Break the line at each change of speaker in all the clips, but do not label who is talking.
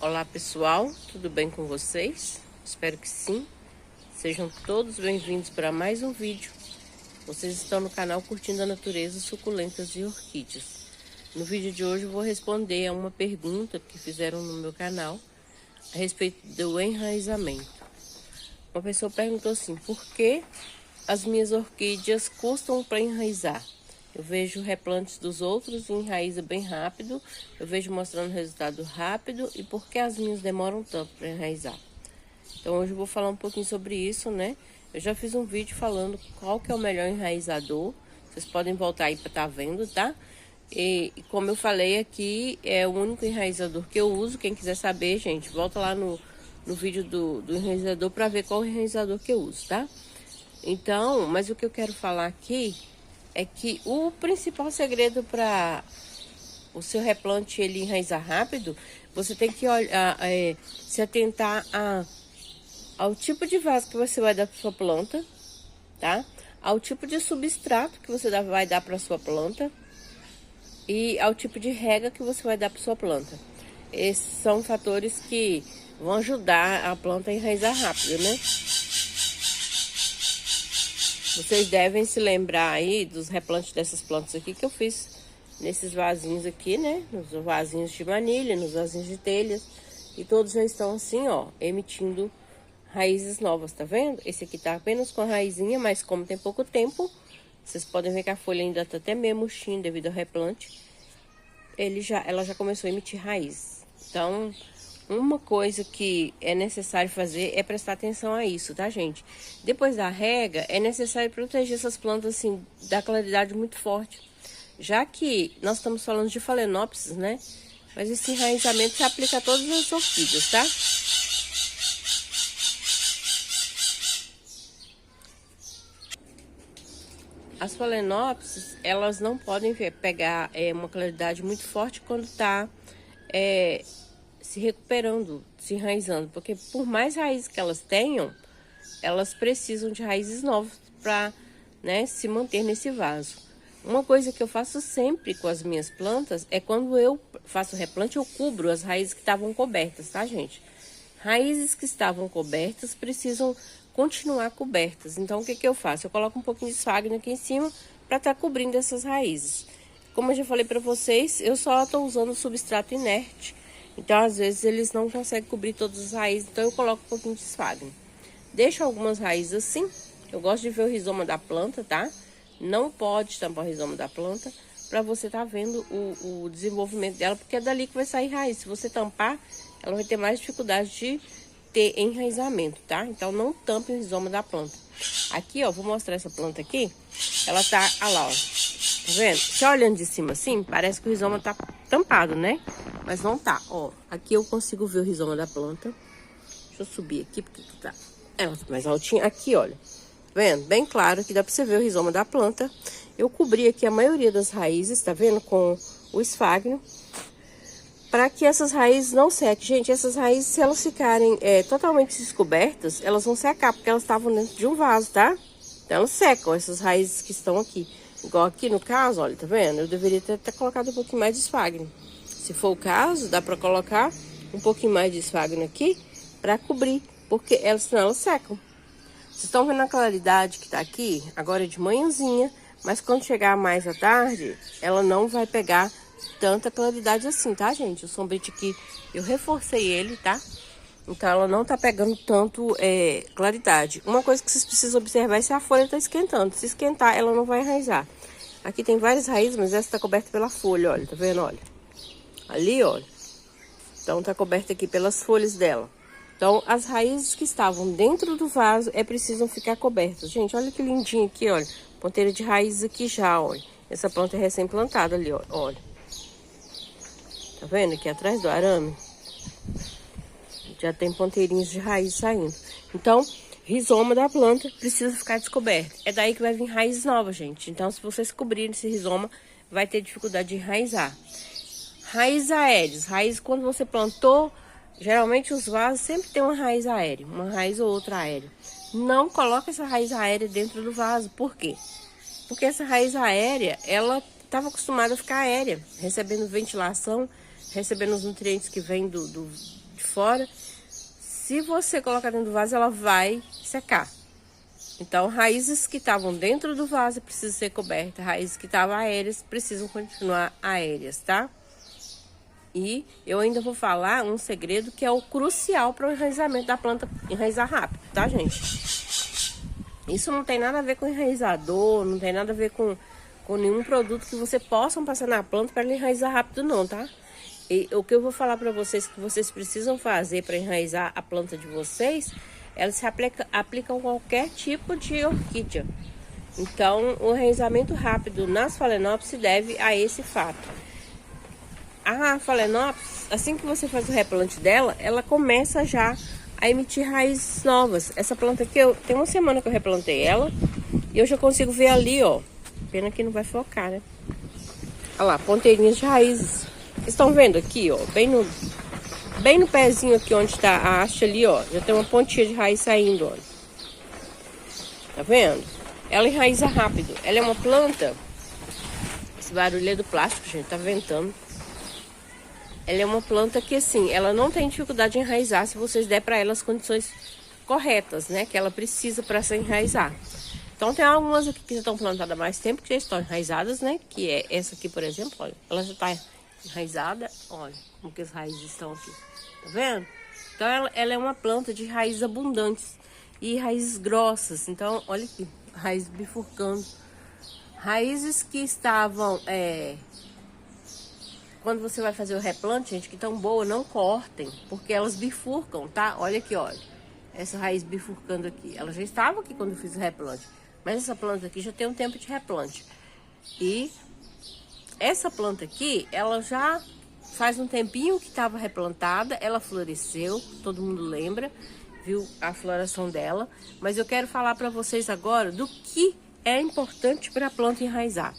Olá pessoal, tudo bem com vocês? Espero que sim. Sejam todos bem-vindos para mais um vídeo. Vocês estão no canal Curtindo a Natureza, Suculentas e Orquídeas. No vídeo de hoje eu vou responder a uma pergunta que fizeram no meu canal a respeito do enraizamento. Uma pessoa perguntou assim: por que as minhas orquídeas custam para enraizar? Eu vejo replantes dos outros e enraiza bem rápido. Eu vejo mostrando resultado rápido. E por que as minhas demoram tanto para enraizar? Então hoje eu vou falar um pouquinho sobre isso, né? Eu já fiz um vídeo falando qual que é o melhor enraizador. Vocês podem voltar aí para estar vendo, tá? E como eu falei aqui, é o único enraizador que eu uso. Quem quiser saber, gente, volta lá no vídeo do enraizador para ver qual enraizador que eu uso, tá? Então, mas o que eu quero falar aqui é que o principal segredo para o seu replante ele enraizar rápido, você tem que olhar, se atentar ao tipo de vaso que você vai dar para sua planta, tá? Ao tipo de substrato que você vai dar para sua planta e ao tipo de rega que você vai dar para sua planta. Esses são fatores que vão ajudar a planta a enraizar rápido, né? Vocês devem se lembrar aí dos replantes dessas plantas aqui que eu fiz nesses vasinhos aqui, né? Nos vasinhos de manilha, nos vasinhos de telhas. E todos já estão assim, ó, emitindo raízes novas, tá vendo? Esse aqui tá apenas com a raizinha, mas como tem pouco tempo, vocês podem ver que a folha ainda tá até meio murchinha devido ao replante. Ela já começou a emitir raiz. Então, uma coisa que é necessário fazer é prestar atenção a isso, tá, gente? Depois da rega, é necessário proteger essas plantas, assim, da claridade muito forte. Já que nós estamos falando de Phalaenopsis, né? Mas esse enraizamento se aplica a todas as orquídeas, tá? As Phalaenopsis, elas não podem pegar uma claridade muito forte quando tá se recuperando, se enraizando, porque por mais raízes que elas tenham, elas precisam de raízes novas para, né, se manter nesse vaso. Uma coisa que eu faço sempre com as minhas plantas é quando eu faço replante, eu cubro as raízes que estavam cobertas, tá, gente? Raízes que estavam cobertas precisam continuar cobertas. Então, o que que eu faço? Eu coloco um pouquinho de esfagno aqui em cima para estar cobrindo essas raízes. Como eu já falei para vocês, eu só estou usando substrato inerte. Então, às vezes, eles não conseguem cobrir todas as raízes, então eu coloco um pouquinho de esfagno. Deixo algumas raízes assim. Eu gosto de ver o rizoma da planta, tá? Não pode tampar o rizoma da planta para você estar vendo o desenvolvimento dela, porque é dali que vai sair raiz. Se você tampar, ela vai ter mais dificuldade de ter enraizamento, tá? Então, não tampe o rizoma da planta. Aqui, ó, vou mostrar essa planta aqui. Ela tá, olha lá, ó. Tá vendo? Se olhando de cima assim, parece que o rizoma tá tampado, né? Mas não tá, ó. Aqui eu consigo ver o rizoma da planta. Deixa eu subir aqui, porque tá... ela tá mais altinha. Aqui, olha. Tá vendo? Bem claro que dá pra você ver o rizoma da planta. Eu cobri aqui a maioria das raízes, tá vendo? Com o esfagno. Para que essas raízes não sequem. Gente, essas raízes, se elas ficarem totalmente descobertas, elas vão secar, porque elas estavam dentro de um vaso, tá? Então, elas secam, essas raízes que estão aqui. Igual aqui no caso, olha, tá vendo? Eu deveria ter colocado um pouquinho mais de esfagno. Se for o caso, dá pra colocar um pouquinho mais de esfagno aqui pra cobrir, porque senão elas secam. Vocês estão vendo a claridade que tá aqui? Agora é de manhãzinha, mas quando chegar mais à tarde, ela não vai pegar tanta claridade assim, tá, gente? O sombrite aqui, eu reforcei ele, tá? Então, ela não tá pegando tanto claridade. Uma coisa que vocês precisam observar é se a folha tá esquentando. Se esquentar, ela não vai enraizar. Aqui tem várias raízes, mas essa tá coberta pela folha, olha. Tá vendo? Olha. Ali, olha. Então, tá coberta aqui pelas folhas dela. Então, as raízes que estavam dentro do vaso precisam ficar cobertas. Gente, olha que lindinho aqui, olha. Ponteira de raízes aqui já, olha. Essa planta é recém-plantada ali, olha. Tá vendo? Aqui atrás do arame. Já tem ponteirinhos de raiz saindo. Então, rizoma da planta precisa ficar descoberto. É daí que vai vir raízes novas, gente. Então, se vocês cobrirem esse rizoma, vai ter dificuldade de enraizar. Raízes aéreas. Raiz, quando você plantou, geralmente os vasos sempre tem uma raiz aérea. Uma raiz ou outra aérea. Não coloque essa raiz aérea dentro do vaso. Por quê? Porque essa raiz aérea, ela estava acostumada a ficar aérea, recebendo ventilação, recebendo os nutrientes que vêm de de fora. Se você colocar dentro do vaso, ela vai secar. Então, raízes que estavam dentro do vaso precisam ser cobertas. Raízes que estavam aéreas precisam continuar aéreas, tá? E eu ainda vou falar um segredo que é o crucial para o enraizamento da planta enraizar rápido, tá, gente? Isso não tem nada a ver com enraizador, não tem nada a ver com nenhum produto que você possa passar na planta para ele enraizar rápido, não, tá? E o que eu vou falar para vocês que vocês precisam fazer para enraizar a planta de vocês, ela se aplicam a qualquer tipo de orquídea. Então, o enraizamento rápido nas Phalaenopsis se deve a esse fato. A Phalaenopsis, assim que você faz o replante dela, ela começa já a emitir raízes novas. Essa planta aqui, tem uma semana que eu replantei ela e eu já consigo ver ali, ó. Pena que não vai focar, né? Olha lá, ponteirinhas de raízes. Vocês estão vendo aqui, ó, bem no pezinho aqui onde tá a haste ali, ó. Já tem uma pontinha de raiz saindo, ó. Tá vendo? Ela enraiza rápido. Ela é uma planta... Esse barulho é do plástico, gente, tá ventando. Ela é uma planta que, assim, ela não tem dificuldade de enraizar se vocês der para ela as condições corretas, né? Que ela precisa para se enraizar. Então, tem algumas aqui que já estão plantadas há mais tempo, que já estão enraizadas, né? Que é essa aqui, por exemplo, olha. Ela já está enraizada. Olha como que as raízes estão aqui. Tá vendo? Então, ela é uma planta de raízes abundantes e raízes grossas. Então, olha aqui, raízes bifurcando. Raízes que estavam... Quando você vai fazer o replante, gente, que tão boa, não cortem, porque elas bifurcam, tá? Olha aqui, olha. Essa raiz bifurcando aqui. Ela já estava aqui quando eu fiz o replante. Mas essa planta aqui já tem um tempo de replante. E essa planta aqui, ela já faz um tempinho que estava replantada. Ela floresceu, todo mundo lembra, viu a floração dela. Mas eu quero falar para vocês agora do que é importante para a planta enraizar.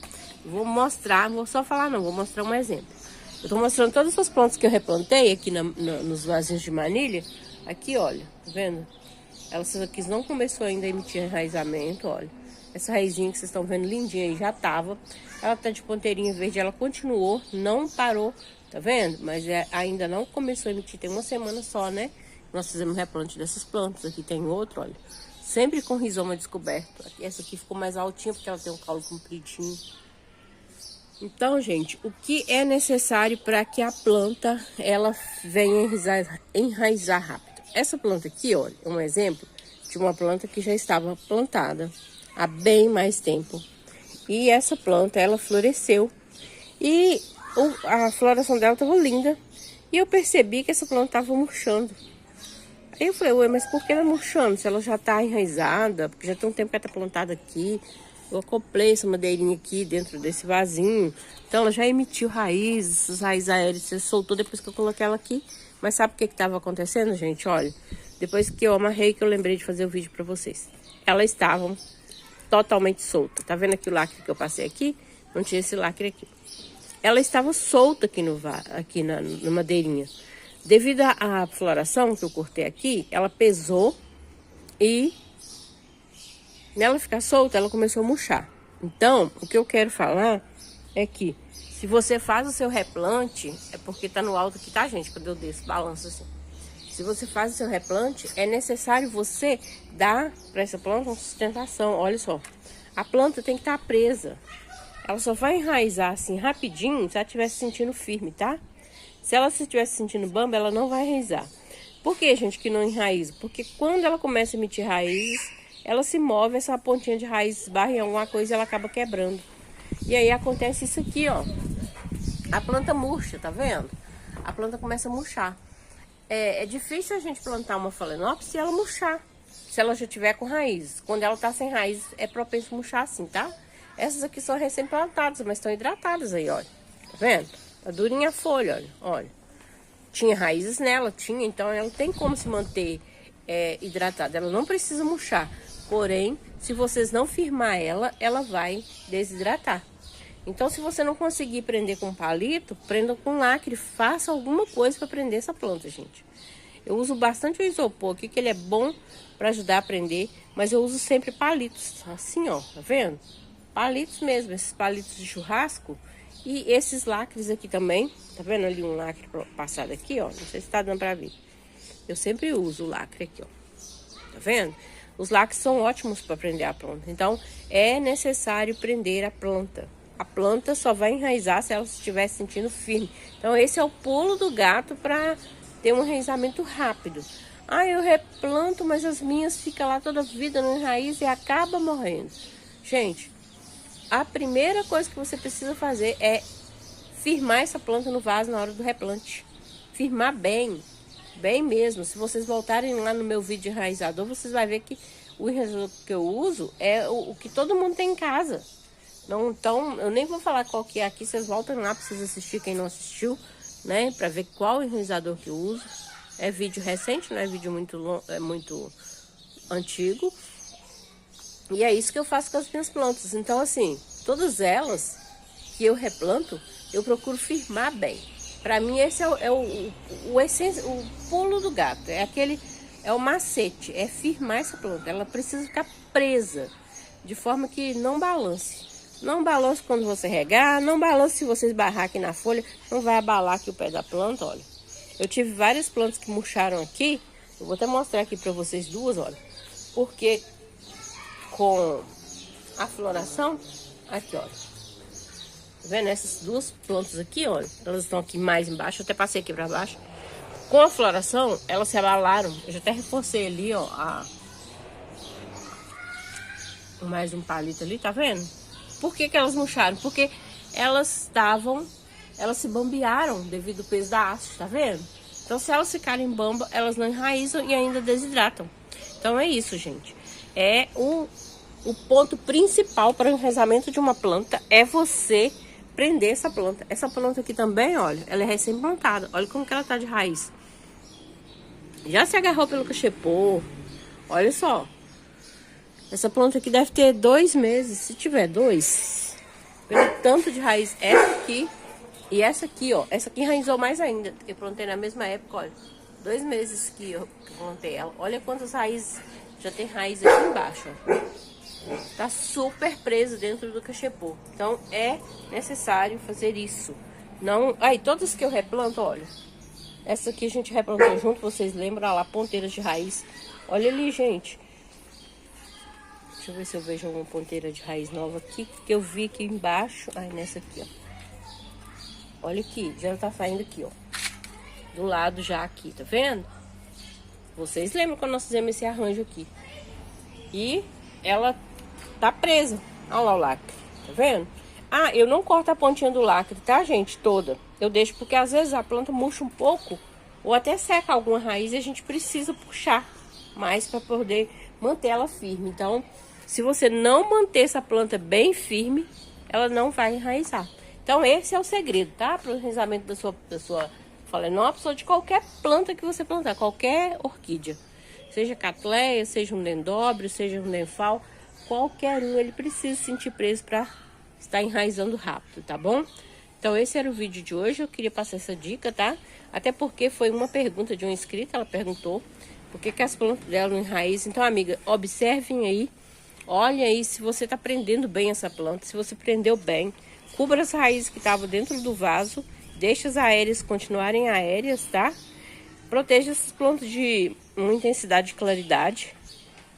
Vou mostrar, não vou só falar não, vou mostrar um exemplo. Eu tô mostrando todas as plantas que eu replantei aqui nos vasinhos de manilha. Aqui, olha, tá vendo? Essa aqui não começou ainda a emitir enraizamento, olha. Essa raizinha que vocês estão vendo lindinha aí já tava. Ela tá de ponteirinha verde, ela continuou, não parou, tá vendo? Mas ainda não começou a emitir, tem uma semana só, né? Nós fizemos replante dessas plantas. Aqui tem outro, olha. Sempre com rizoma descoberto. Essa aqui ficou mais altinha porque ela tem um caule compridinho. Então, gente, o que é necessário para que a planta ela venha enraizar rápido? Essa planta aqui, olha, é um exemplo de uma planta que já estava plantada há bem mais tempo. E essa planta, ela floresceu e a floração dela estava linda. E eu percebi que essa planta estava murchando. Aí eu falei, ué, mas por que ela murchando? Se ela já está enraizada, porque já tem um tempo que ela está plantada aqui. Eu acoplei essa madeirinha aqui dentro desse vasinho. Então ela já emitiu raízes, essas raízes aéreas, você soltou depois que eu coloquei ela aqui. Mas sabe o que estava acontecendo, gente? Olha, depois que eu amarrei, que eu lembrei de fazer o vídeo para vocês. Elas estavam totalmente soltas. Tá vendo aqui o lacre que eu passei aqui? Não tinha esse lacre aqui. Ela estava solta aqui na madeirinha. Devido à floração que eu cortei aqui, ela pesou e... nela ficar solta, ela começou a murchar. Então, o que eu quero falar é que se você faz o seu replante, é porque tá no alto aqui, tá, gente? Quando eu desço, balanço assim. Se você faz o seu replante, é necessário você dar para essa planta uma sustentação. Olha só, a planta tem que estar presa. Ela só vai enraizar assim rapidinho se ela estiver se sentindo firme, tá? Se ela estiver se sentindo bamba, ela não vai enraizar. Por que, gente, que não enraiza? Porque quando ela começa a emitir raízes, ela se move, essa pontinha de raiz esbarra em alguma coisa e ela acaba quebrando. E aí acontece isso aqui, ó. A planta murcha, tá vendo? A planta começa a murchar. É difícil a gente plantar uma Phalaenopsis se ela murchar. Se ela já tiver com raízes. Quando ela tá sem raízes, é propenso a murchar assim, tá? Essas aqui são recém-plantadas, mas estão hidratadas aí, olha. Tá vendo? Tá durinha a folha, olha. Olha. Tinha raízes nela, tinha, então ela tem como se manter hidratada. Ela não precisa murchar. Porém, se vocês não firmar ela, ela vai desidratar. Então, se você não conseguir prender com palito, prenda com lacre. Faça alguma coisa para prender essa planta, gente. Eu uso bastante o isopor aqui, que ele é bom para ajudar a prender. Mas eu uso sempre palitos, assim, ó, tá vendo? Palitos mesmo, esses palitos de churrasco. E esses lacres aqui também, tá vendo ali um lacre passado aqui, ó? Não sei se tá dando pra ver. eu sempre uso o lacre aqui, ó. Tá vendo? Os lacres são ótimos para prender a planta. Então, é necessário prender a planta. A planta só vai enraizar se ela estiver se sentindo firme. Então, esse é o pulo do gato para ter um enraizamento rápido. Ah, eu replanto, mas as minhas ficam lá toda a vida no enraiz e acaba morrendo. Gente, a primeira coisa que você precisa fazer é firmar essa planta no vaso na hora do replante. Firmar bem. Bem mesmo. Se vocês voltarem lá no meu vídeo de enraizador, vocês vão ver que o enraizador que eu uso é o que todo mundo tem em casa. Não, então, eu nem vou falar qual que é aqui. Vocês voltam lá para vocês assistir, quem não assistiu, né? Para ver qual enraizador que eu uso. É vídeo recente, não é vídeo muito longo, é muito antigo. E é isso que eu faço com as minhas plantas. Então, assim, todas elas que eu replanto, eu procuro firmar bem. Para mim, esse é o pulo do gato. É o macete, é firmar essa planta. Ela precisa ficar presa, de forma que não balance. Não balance quando você regar, não balance se você esbarrar aqui na folha, não vai abalar aqui o pé da planta, olha. Eu tive várias plantas que murcharam aqui, eu vou até mostrar aqui para vocês duas, olha. Porque com a floração, aqui, olha. Tá vendo? Essas duas plantas aqui, olha, elas estão aqui mais embaixo, eu até passei aqui pra baixo. Com a floração, elas se abalaram. Eu já até reforcei ali, ó, mais um palito ali, tá vendo? Por que que elas murcharam? Porque elas se bambearam devido ao peso da haste, tá vendo? Então, se elas ficarem bamba, elas não enraizam e ainda desidratam. Então, é isso, gente. O ponto principal para o enraizamento de uma planta é você prender essa planta. Essa planta aqui também, olha, ela é recém-plantada. Olha como que ela tá de raiz. Já se agarrou pelo cachepô. Olha só. Essa planta aqui deve ter 2 meses. Se tiver 2, pelo tanto de raiz. Essa aqui e essa aqui, ó. Essa aqui enraizou mais ainda. Eu plantei na mesma época, olha. 2 meses que eu plantei ela. Olha quantas raízes. Já tem raiz aqui embaixo, ó. Tá super preso dentro do cachepô. Então é necessário fazer isso. Não, aí todas que eu replanto, olha. Essa aqui a gente replantou junto, vocês lembram? Olha lá, ponteiras de raiz. Olha ali, gente. Deixa eu ver se eu vejo uma ponteira de raiz nova aqui, que eu vi aqui embaixo. Ai, nessa aqui, ó. Olha aqui, já tá saindo aqui, ó. Do lado já aqui, tá vendo? Vocês lembram quando nós fizemos esse arranjo aqui? E ela tá presa. Olha lá o lacre, tá vendo? Ah, eu não corto a pontinha do lacre, tá, gente? Toda. Eu deixo porque às vezes a planta murcha um pouco ou até seca alguma raiz e a gente precisa puxar mais para poder manter ela firme. Então, se você não manter essa planta bem firme, ela não vai enraizar. Então, esse é o segredo, tá? Para o enraizamento da sua Phalaenopsis ou de qualquer planta que você plantar, qualquer orquídea. Seja catleia, seja um dendróbio, seja um denfal, qualquer um, ele precisa se sentir preso para estar enraizando rápido, tá bom? Então, esse era o vídeo de hoje, eu queria passar essa dica, tá? Até porque foi uma pergunta de uma inscrita, ela perguntou por que as plantas dela não enraizam. Então, amiga, observem aí, olhem aí se você tá prendendo bem essa planta, se você prendeu bem, cubra as raízes que estavam dentro do vaso, deixa as aéreas continuarem aéreas, tá? Proteja essas plantas de uma intensidade de claridade.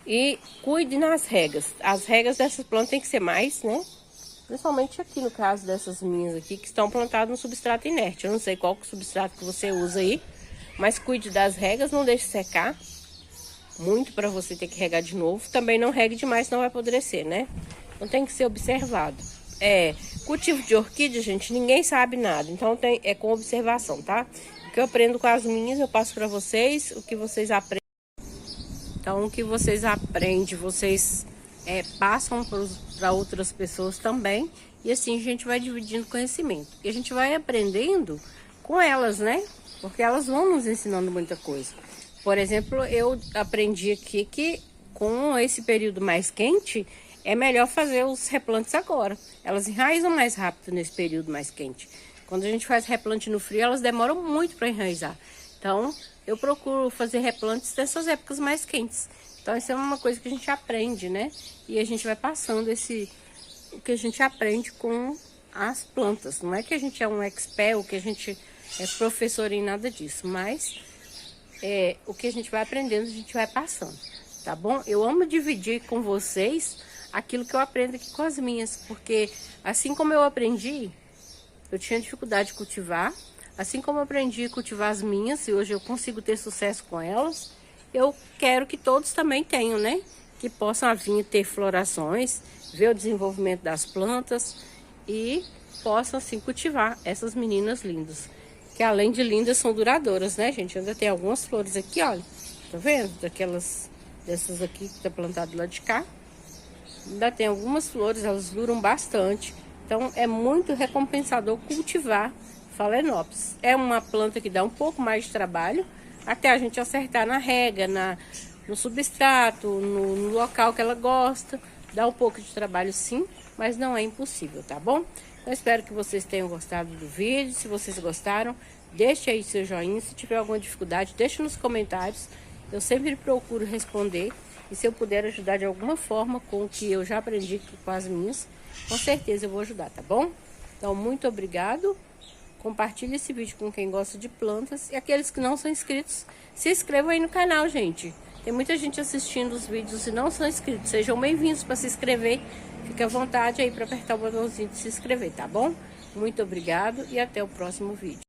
E cuide nas regas. As regas dessas plantas tem que ser mais, né? Principalmente aqui no caso dessas minhas aqui, que estão plantadas no substrato inerte. Eu não sei qual que é o substrato que você usa aí. Mas cuide das regas, não deixe secar muito para você ter que regar de novo. Também não regue demais, senão vai apodrecer, né? Então tem que ser observado. Cultivo de orquídea, gente, ninguém sabe nada. Então é com observação, tá? O que eu aprendo com as minhas, eu passo para vocês. O que vocês aprendem. Então, o que vocês aprendem, vocês passam para outras pessoas também. E assim a gente vai dividindo conhecimento. E a gente vai aprendendo com elas, né? Porque elas vão nos ensinando muita coisa. Por exemplo, eu aprendi aqui que com esse período mais quente, é melhor fazer os replantes agora. Elas enraizam mais rápido nesse período mais quente. Quando a gente faz replante no frio, elas demoram muito para enraizar. Então, eu procuro fazer replantes nessas épocas mais quentes. Então, isso é uma coisa que a gente aprende, né? E a gente vai passando o que a gente aprende com as plantas. Não é que a gente é um expert ou que a gente é professor em nada disso, mas o que a gente vai aprendendo, a gente vai passando, tá bom? Eu amo dividir com vocês aquilo que eu aprendo aqui com as minhas, porque assim como eu aprendi, eu tinha dificuldade de cultivar, assim como eu aprendi a cultivar as minhas, e hoje eu consigo ter sucesso com elas, eu quero que todos também tenham, né? Que possam vir ter florações, ver o desenvolvimento das plantas e possam, assim, cultivar essas meninas lindas. Que além de lindas, são duradouras, né, gente? Ainda tem algumas flores aqui, olha. Tá vendo? Dessas aqui que tá plantado lá de cá. Ainda tem algumas flores, elas duram bastante. Então, é muito recompensador cultivar Phalaenopsis. É uma planta que dá um pouco mais de trabalho, até a gente acertar na rega, no substrato, no local que ela gosta. Dá um pouco de trabalho sim, mas não é impossível, tá bom? Eu espero que vocês tenham gostado do vídeo. Se vocês gostaram, deixe aí seu joinha. Se tiver alguma dificuldade, deixe nos comentários. Eu sempre procuro responder. E se eu puder ajudar de alguma forma com o que eu já aprendi com as minhas, com certeza eu vou ajudar, tá bom? Então, muito obrigado. Compartilhe esse vídeo com quem gosta de plantas. E aqueles que não são inscritos, se inscrevam aí no canal, gente. Tem muita gente assistindo os vídeos e não são inscritos. Sejam bem-vindos para se inscrever. Fique à vontade aí para apertar o botãozinho de se inscrever, tá bom? Muito obrigado e até o próximo vídeo.